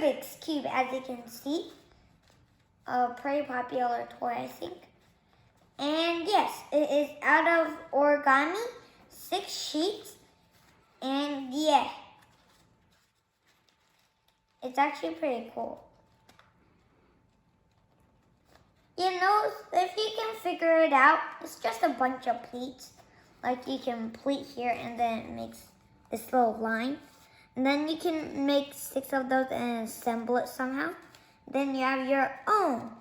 Rubik's Cube, as you can see. A pretty popular toy, I think. And yes, it is out of origami, 6 sheets, and yeah, it's actually pretty cool. You know, if you can figure it out, it's just a bunch of pleats. Like you can pleat here and then it makes this little line. And then you can make 6 of those and assemble it somehow. Then you have your own.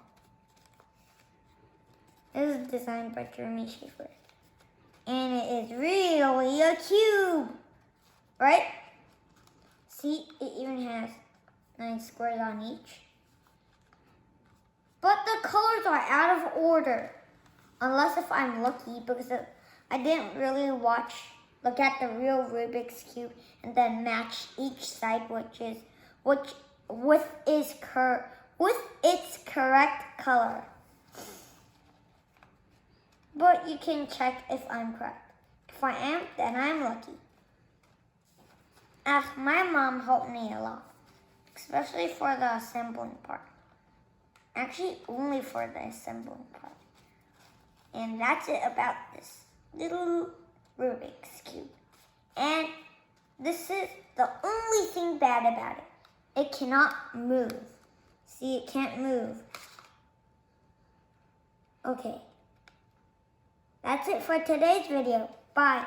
This is designed by Jeremy Shafer. And it is really a cube, right? See, it even has 9 squares on each. But the colors are out of order. Unless if I'm lucky, because I didn't really look at the real Rubik's Cube and then match each side, with its correct color. But you can check if I'm correct. If I am, then I'm lucky. My mom helped me a lot, especially for the assembling part. Actually, only for the assembling part. And that's it about this little Rubik's Cube. And this is the only thing bad about it. It cannot move. See, it can't move. Okay. That's it for today's video. Bye.